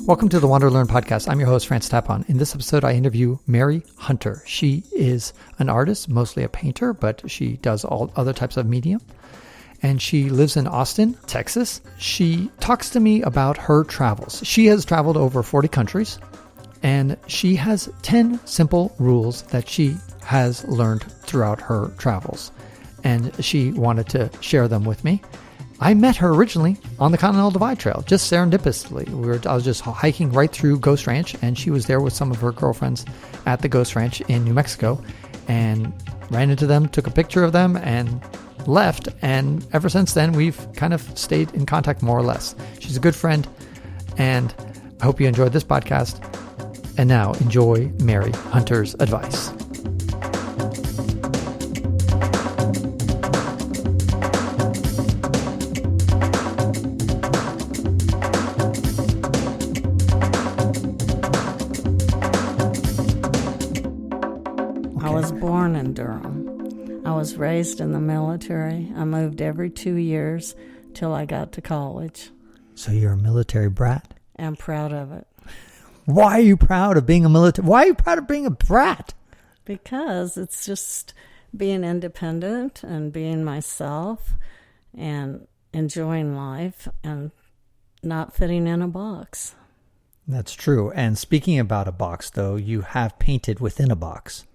Welcome to the WanderLearn podcast. I'm your host, Tapon. In this episode, I interview Mary Hunter. She is an artist, mostly a painter, but she does all other types of medium. And she lives in Austin, Texas. She talks to me about her travels. She has traveled over 40 countries, and she has 10 simple rules that she has learned throughout her travels. And she wanted to share them with me. I met her originally on the Continental Divide Trail, just serendipitously. I was just hiking right through Ghost Ranch, and she was there with some of her girlfriends at the Ghost Ranch in New Mexico, and ran into them, took a picture of them, and left. And ever since then, we've kind of stayed in contact more or less. She's a good friend, and I hope you enjoyed this podcast. And now enjoy Mary Hunter's advice. I was raised in the military. I moved every 2 years till I got to college. So you're a military brat? I'm proud of it. Why are you proud of being a military? Why are you proud of being a brat? Because it's just being independent and being myself and enjoying life and not fitting in a box. That's true. And speaking about a box, though, you have painted within a box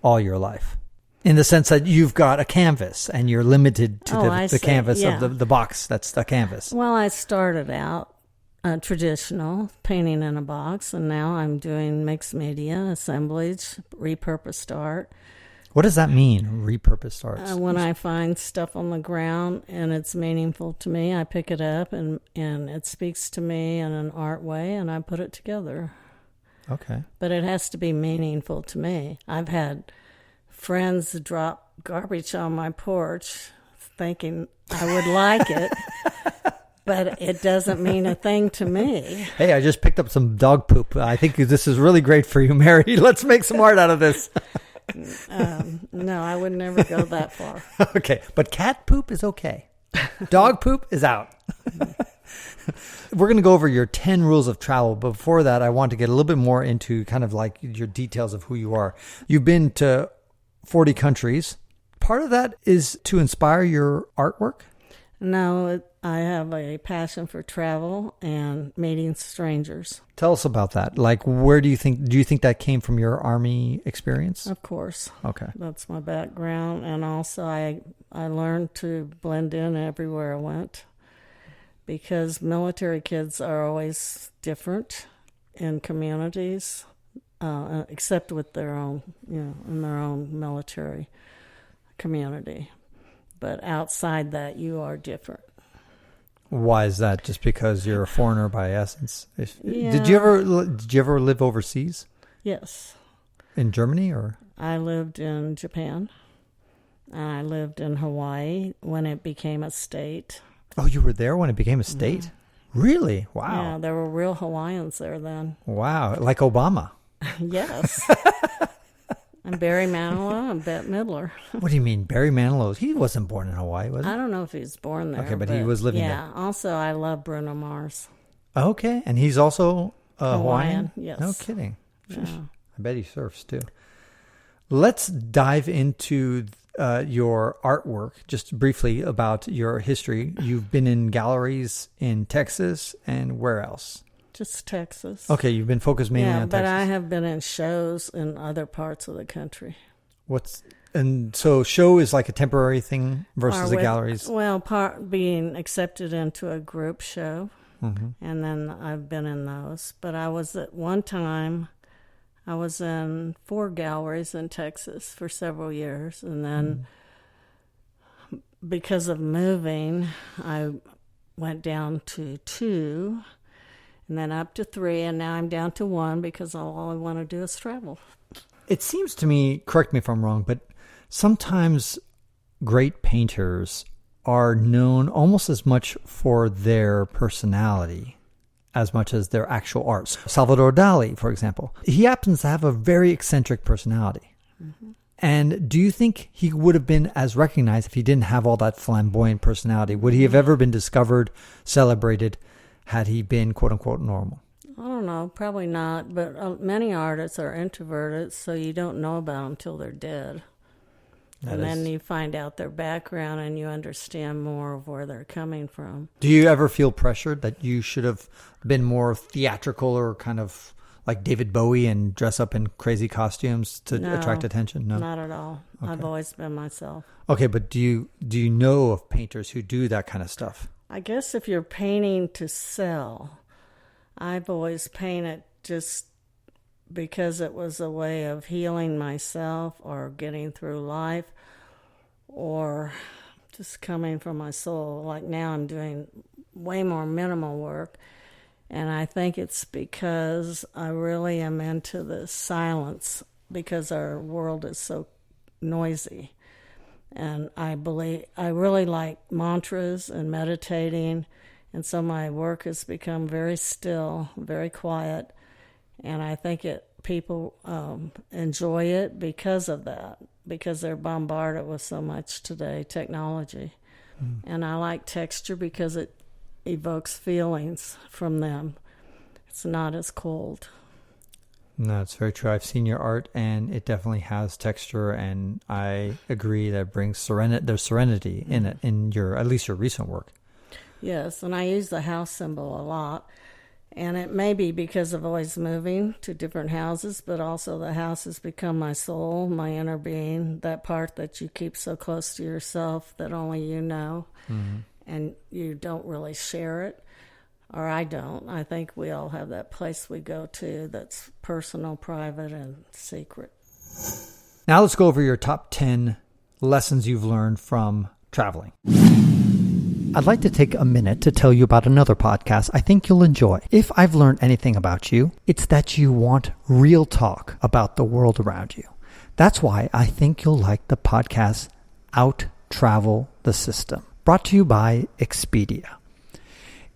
all your life. In the sense that you've got a canvas and you're limited to the canvas of the box. That's the canvas. Well, I started out traditional, painting in a box, and now I'm doing mixed media, assemblage, repurposed art. What does that mean, repurposed art? When I find stuff on the ground and it's meaningful to me, I pick it up and it speaks to me in an art way, and I put it together. Okay. But it has to be meaningful to me. I've had friends drop garbage on my porch thinking I would like it, but it doesn't mean a thing to me. Hey, I just picked up some dog poop. I think this is really great for you, Mary. Let's make some art out of this. No, I would never go that far. Okay, but cat poop is okay. Dog poop is out. We're going to go over your 10 rules of travel. But before that, I want to get a little bit more into kind of like your details of who you are. You've been to 40 countries. Part of that is to inspire your artwork? No, I have a passion for travel and meeting strangers. Tell us about that. Like, where do you think that came from your Army experience? Of course. Okay. That's my background. And also I learned to blend in everywhere I went, because military kids are always different in communities. Except with their own, in their own military community. But outside that, you are different. Why is that? Just because you're a foreigner by essence? Yeah. Did you ever live overseas? Yes. In Germany or? I lived in Japan. I lived in Hawaii when it became a state. Oh, you were there when it became a state? Mm-hmm. Really? Wow. Yeah, there were real Hawaiians there then. Wow, like Obama. Yes. And Barry Manilow and Bette Midler. What do you mean, Barry Manilow? He wasn't born in Hawaii, was he? I don't know if he was born there. Okay, but he was living there. Yeah, also I love Bruno Mars. Okay, and he's also Hawaiian? Yes. No kidding. Yeah. I bet he surfs too. Let's dive into your artwork, just briefly about your history. You've been in galleries in Texas and where else? Just Texas. Okay, you've been focused mainly on Texas. Yeah, but I have been in shows in other parts of the country. And so show is like a temporary thing versus the galleries? Well, being accepted into a group show, mm-hmm. and then I've been in those. But I was at one time, I was in 4 galleries in Texas for several years, and then because of moving, I went down to 2. And then up to 3, and now I'm down to 1 because all I want to do is travel. It seems to me, correct me if I'm wrong, but sometimes great painters are known almost as much for their personality as much as their actual art. Salvador Dali, for example, he happens to have a very eccentric personality. Mm-hmm. And do you think he would have been as recognized if he didn't have all that flamboyant personality? Would he have ever been discovered, celebrated, had he been quote unquote normal? I don't know, probably not, but many artists are introverted, so you don't know about them till they're dead. Then you find out their background and you understand more of where they're coming from. Do you ever feel pressured that you should have been more theatrical or kind of like David Bowie and dress up in crazy costumes to attract attention? No, not at all. Okay. I've always been myself. Okay, but do you know of painters who do that kind of stuff? I guess if you're painting to sell, I've always painted just because it was a way of healing myself or getting through life or just coming from my soul. Like now I'm doing way more minimal work, and I think it's because I really am into the silence because our world is so noisy. And I really like mantras and meditating, and so my work has become very still, very quiet. And I think people enjoy it because of that, because they're bombarded with so much today, technology. And I like texture because it evokes feelings from them. It's not as cold. No, it's very true. I've seen your art, and it definitely has texture, and I agree that it brings serenity. There's serenity in it, in at least your recent work. Yes, and I use the house symbol a lot. And it may be because of always moving to different houses, but also the house has become my soul, my inner being, that part that you keep so close to yourself that only you know, and you don't really share it, or I don't. I think we all have that place we go to that's personal, private, and secret. Now let's go over your top 10 lessons you've learned from traveling. I'd like to take a minute to tell you about another podcast I think you'll enjoy. If I've learned anything about you, it's that you want real talk about the world around you. That's why I think you'll like the podcast Out Travel the System, brought to you by Expedia.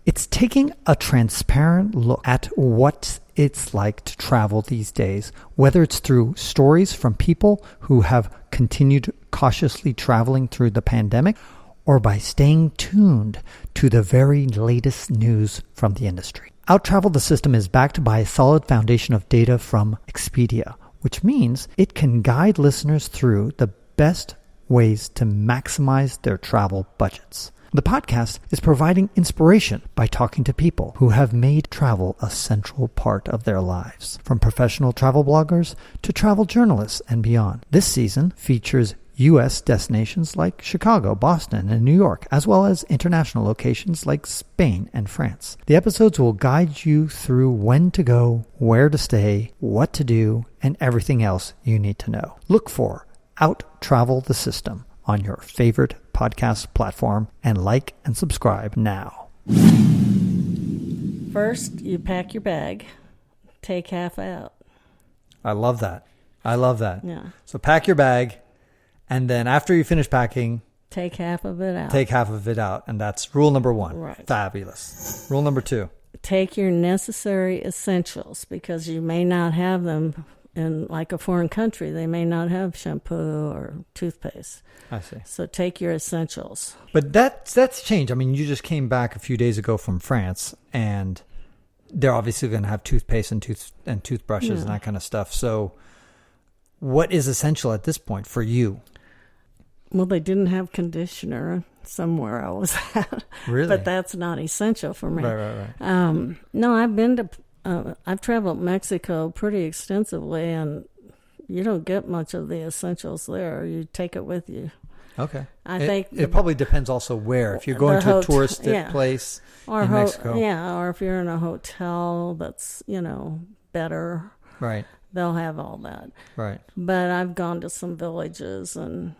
It's taking a transparent look at what it's like to travel these days, whether it's through stories from people who have continued cautiously traveling through the pandemic, or by staying tuned to the very latest news from the industry. Out Travel the System is backed by a solid foundation of data from Expedia, which means it can guide listeners through the best ways to maximize their travel budgets. The podcast is providing inspiration by talking to people who have made travel a central part of their lives, from professional travel bloggers to travel journalists and beyond. This season features U.S. destinations like Chicago, Boston, and New York, as well as international locations like Spain and France. The episodes will guide you through when to go, where to stay, what to do, and everything else you need to know. Look for Out Travel the System on your favorite podcast platform and like and subscribe now. First, you pack your bag, take half out. I love that. Yeah. So pack your bag. And then after you finish packing, take half of it out. And that's rule number 1. Right. Fabulous. Rule number 2. Take your necessary essentials, because you may not have them in like a foreign country. They may not have shampoo or toothpaste. I see. So take your essentials. But that's changed. I mean, you just came back a few days ago from France, and they're obviously going to have toothpaste and toothbrushes and that kind of stuff. So what is essential at this point for you? Well, they didn't have conditioner somewhere I was at. Really? But that's not essential for me. Right. No, I've traveled Mexico pretty extensively, and you don't get much of the essentials there. You take it with you. Okay. I think it probably depends also where. If you're going to a touristic place in Mexico. Yeah, or if you're in a hotel that's, better. Right. They'll have all that. Right. But I've gone to some villages, and,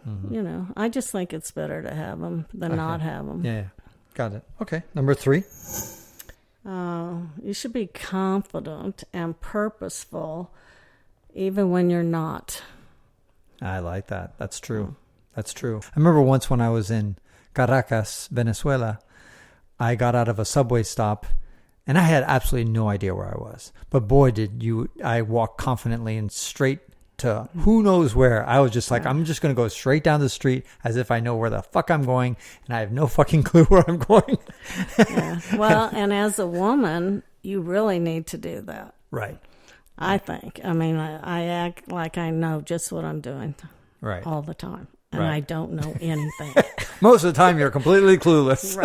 I just think it's better to have them than not have them. Yeah. Got it. Okay. Number 3. You should be confident and purposeful even when you're not. I like that. That's true. That's true. I remember once when I was in Caracas, Venezuela, I got out of a subway stop, and I had absolutely no idea where I was. But boy, I walked confidently and straight to who knows where. I was just like, I'm just going to go straight down the street as if I know where the fuck I'm going, and I have no fucking clue where I'm going. Yeah. Well, and as a woman, you really need to do that. Right. I think. I mean, I act like I know just what I'm doing all the time. And I don't know anything. Most of the time, you're completely clueless.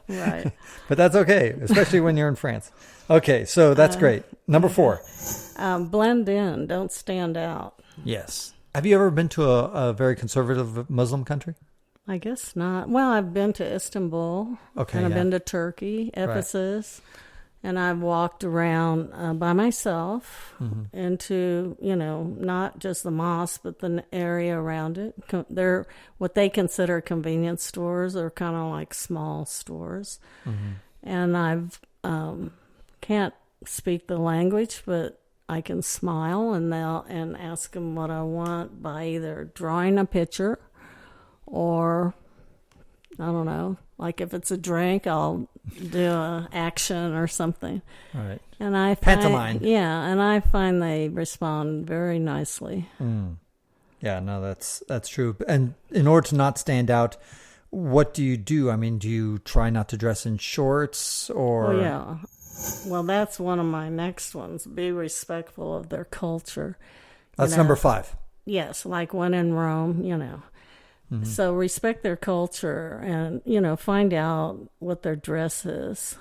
Right. But that's okay, especially when you're in France. Okay, so that's great. Number 4. Blend in. Don't stand out. Yes. Have you ever been to a very conservative Muslim country? I guess not. Well, I've been to Istanbul. Okay, and I've been to Turkey, Ephesus. Right. And I've walked around by myself into, not just the mosque, but the area around it. They're what they consider convenience stores. They're kind of like small stores. And I've can't speak the language, but I can smile and ask them what I want by either drawing a picture or, I don't know, like if it's a drink, I'll do an action or something. Right. And I find, pantomime. Yeah, and I find they respond very nicely. Yeah, no, that's true. And in order to not stand out, what do you do? I mean, do you try not to dress in shorts or? Oh, yeah. Well, that's one of my next ones. Be respectful of their culture. That's number 5. Yes, like when in Rome, So respect their culture and, find out what their dress is.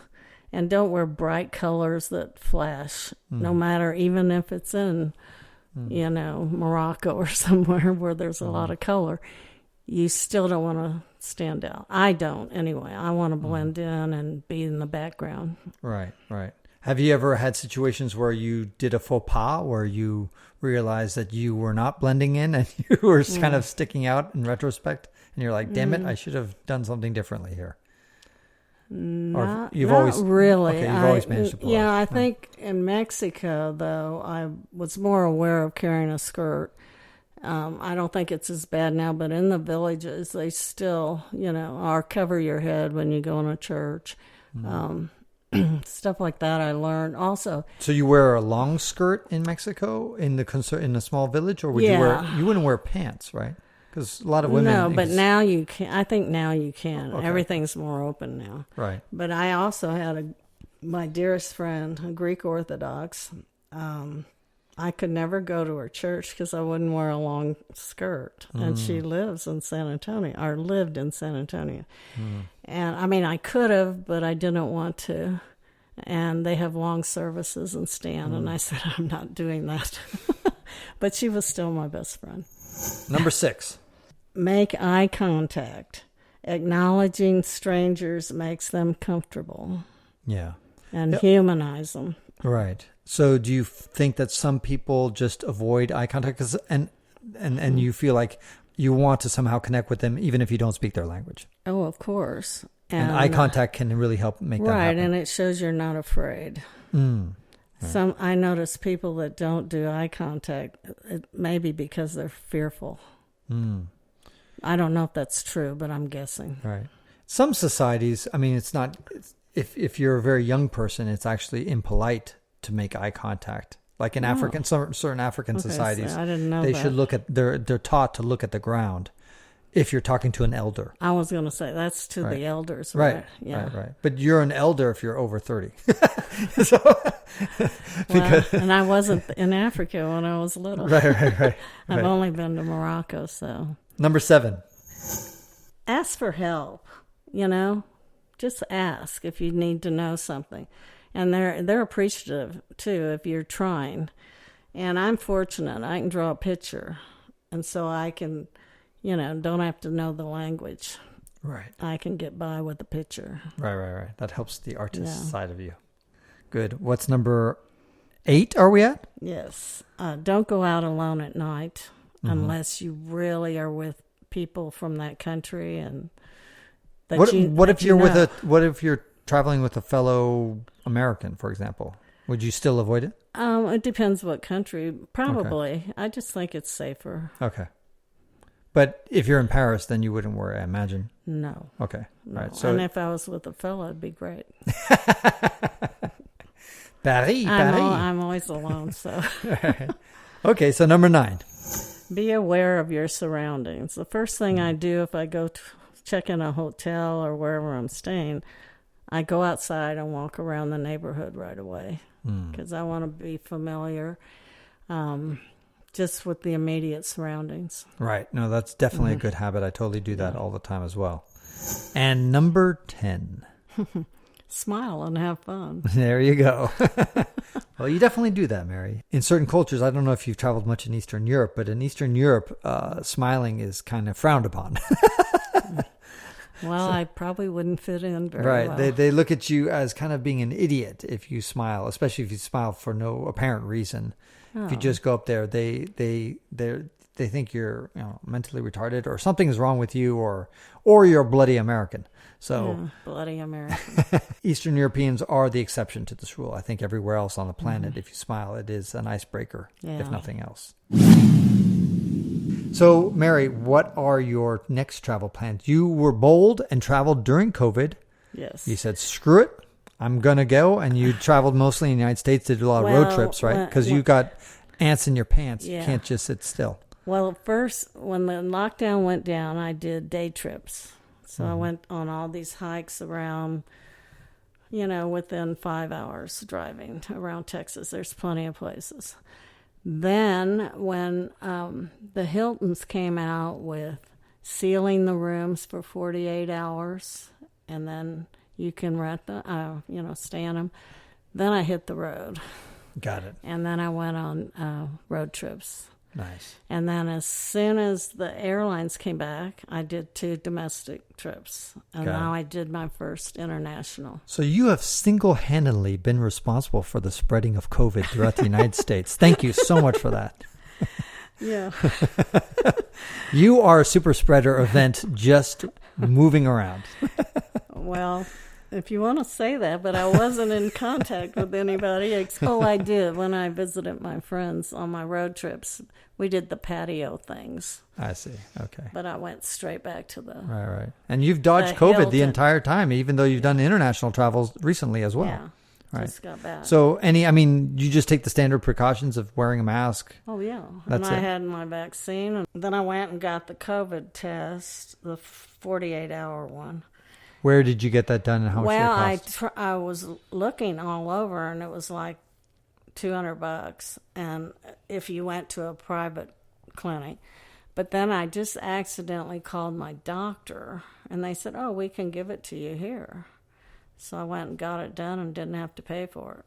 And don't wear bright colors that flash, no matter, even if it's in, Morocco or somewhere where there's a lot of color. You still don't want to stand out. I don't, anyway. I want to blend in and be in the background. Right. Have you ever had situations where you did a faux pas, where you realized that you were not blending in and you were kind of sticking out in retrospect? And you're like, damn it, I should have done something differently here. Not really. Okay, you've always managed to pull Yeah, off. I think in Mexico, though, I was more aware of carrying a skirt. I don't think it's as bad now, but in the villages, they still, are cover your head when you go in a church. Stuff like that I learned also. So you wear a long skirt in Mexico in a small village, or would you wouldn't wear pants, right? Because a lot of women. No, but now you can. I think now you can. Okay. Everything's more open now. Right. But I also had my dearest friend, a Greek Orthodox. I could never go to her church because I wouldn't wear a long skirt. And she lives in San Antonio, or lived in San Antonio. And I mean, I could have, but I didn't want to. And they have long services and stand. And I said, I'm not doing that. But she was still my best friend. Number 6. Make eye contact. Acknowledging strangers makes them comfortable. Yeah. And humanize them. Right. So do you think that some people just avoid eye contact and you feel like you want to somehow connect with them even if you don't speak their language? Oh, of course. And eye contact can really help make that happen. Right, and it shows you're not afraid. Right. I notice people that don't do eye contact, it may be because they're fearful. I don't know if that's true, but I'm guessing. Right. Some societies, I mean, it's not... If you're a very young person, it's actually impolite to make eye contact. Like in certain African societies, so I didn't know they that. should look at they're taught to look at the ground if you're talking to an elder. I was going to say that's to the elders, right? Right. Yeah. Right. But you're an elder if you're over 30. And I wasn't in Africa when I was little. Right. I've only been to Morocco, so. Number 7. Ask for help. Just ask if you need to know something. And they're appreciative, too, if you're trying. And I'm fortunate. I can draw a picture. And so I can, don't have to know the language. Right. I can get by with the picture. Right. That helps the artist side of you. Good. What's number 8 are we at? Yes. Don't go out alone at night unless you really are with people from that country and... What if you're traveling with a fellow American, for example? Would you still avoid it? It depends what country. Probably. Okay. I just think it's safer. Okay. But if you're in Paris, then you wouldn't worry, I imagine. No. Okay. No. Right. So, and if I was with a fellow, it'd be great. Paris. I'm always alone, so. Right. Okay, so number 9. Be aware of your surroundings. The first thing I do if I go to check in a hotel or wherever I'm staying, I go outside and walk around the neighborhood right away because I want to be familiar just with the immediate surroundings. Right. No, that's definitely a good habit. I totally do that all the time as well. And number 10. Smile and have fun. There you go. Well, you definitely do that, Mary. In certain cultures, I don't know if you've traveled much in Eastern Europe, but in Eastern Europe, smiling is kind of frowned upon. Well, I probably wouldn't fit in very well. They look at you as kind of being an idiot if you smile, especially if you smile for no apparent reason. If you just go up there, they think you're mentally retarded or something is wrong with you or you're a bloody American. So bloody American. Eastern Europeans are the exception to this rule. I think everywhere else on the planet, if you smile, it is an icebreaker, if nothing else. So, Mary, what are your next travel plans? You were bold and traveled during COVID. Yes. You said, screw it, I'm going to go. And you traveled mostly in the United States, did a lot of road trips, right? Because you got ants in your pants. You can't just sit still. Well, first, when the lockdown went down, I did day trips. So I went on all these hikes around, within 5 hours driving around Texas. There's plenty of places. Then when the Hiltons came out with sealing the rooms for 48 hours, and then you can rent them, stay in them, then I hit the road. Got it. And then I went on road trips. Nice. And then as soon as the airlines came back, I did 2 domestic trips. And now I did my first international. So you have single-handedly been responsible for the spreading of COVID throughout the United States. Thank you so much for that. Yeah. You are a super spreader event just moving around. Well, if you want to say that, but I wasn't in contact with anybody. I did when I visited my friends on my road trips. We did the patio things. I see. Okay. But I went straight back to the... Right. And you've dodged COVID the entire time, even though you've done international travels recently as well. Yeah. Right. Just got back. So you just take the standard precautions of wearing a mask? Oh, yeah. That's I had my vaccine. And then I went and got the COVID test, the 48-hour one. Where did you get that done and how much did it cost? I was looking all over, and it was like $200. And if you went to a private clinic. But then I just accidentally called my doctor, and they said, "Oh, we can give it to you here." So I went and got it done and didn't have to pay for it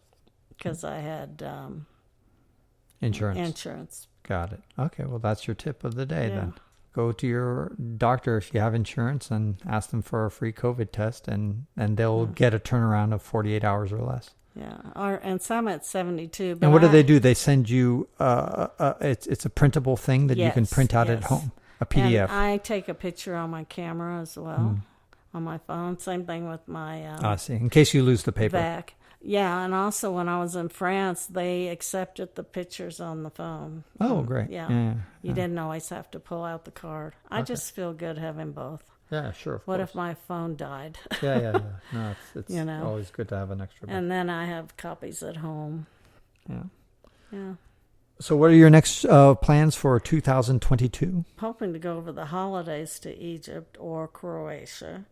because I had insurance. Got it. Okay, well, that's your tip of the day then. Go to your doctor if you have insurance and ask them for a free COVID test, and they'll get a turnaround of 48 hours or less. Yeah, and some at 72. But and what do they do? They send you, it's a printable thing that you can print out at home, a PDF. And I take a picture on my camera as well, on my phone. Same thing with my... I see, in case you lose the paper. Back. Yeah, and also when I was in France, they accepted the pictures on the phone. Oh, great. Yeah. You didn't always have to pull out the card. I just feel good having both. Yeah, sure. What if my phone died? Yeah. No, it's always good to have an extra. And then I have copies at home. Yeah. So what are your next plans for 2022? Hoping to go over the holidays to Egypt or Croatia.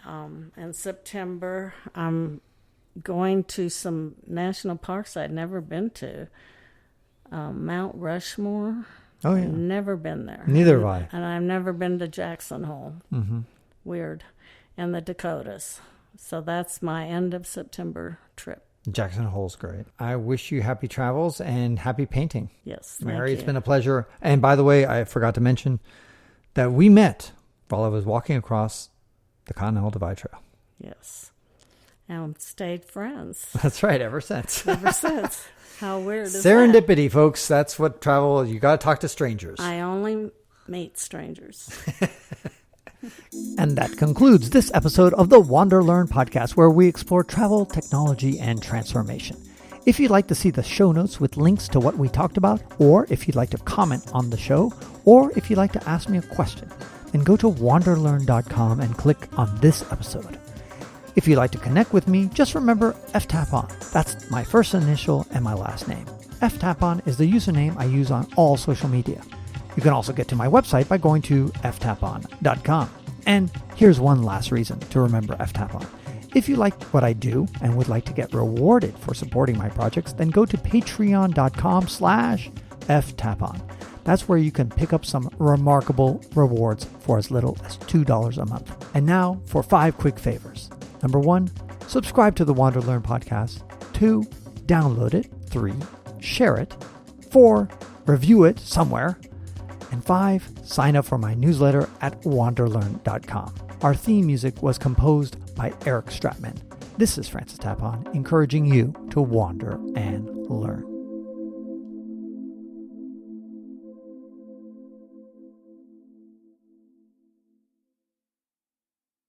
In September, I'm going to some national parks I'd never been to. Mount Rushmore. Oh, yeah. Never been there. Neither have I. And I've never been to Jackson Hole. Mm-hmm. Weird. And the Dakotas. So that's my end of September trip. Jackson Hole's great. I wish you happy travels and happy painting. Yes, Mary, it's been a pleasure. And by the way, I forgot to mention that we met while I was walking across the Continental Divide Trail. Yes. And stayed friends. That's right, ever since. Ever since. How weird is Serendipity, that? Folks. That's what travel, you got to talk to strangers. I only meet strangers. And that concludes this episode of the WanderLearn podcast, where we explore travel, technology, and transformation. If you'd like to see the show notes with links to what we talked about, or if you'd like to comment on the show, or if you'd like to ask me a question, then go to wanderlearn.com and click on this episode. If you'd like to connect with me, just remember Tapon. That's my first initial and my last name. Tapon is the username I use on all social media. You can also get to my website by going to ftapon.com. And here's one last reason to remember Tapon. If you like what I do and would like to get rewarded for supporting my projects, then go to patreon.com/ftapon. That's where you can pick up some remarkable rewards for as little as $2 a month. And now for 5 quick favors. Number 1, subscribe to the WanderLearn podcast. 2, download it. 3, share it. 4, review it somewhere. And 5, sign up for my newsletter at WanderLearn.com. Our theme music was composed by Eric Stratman. This is Francis Tapon, encouraging you to wander and learn.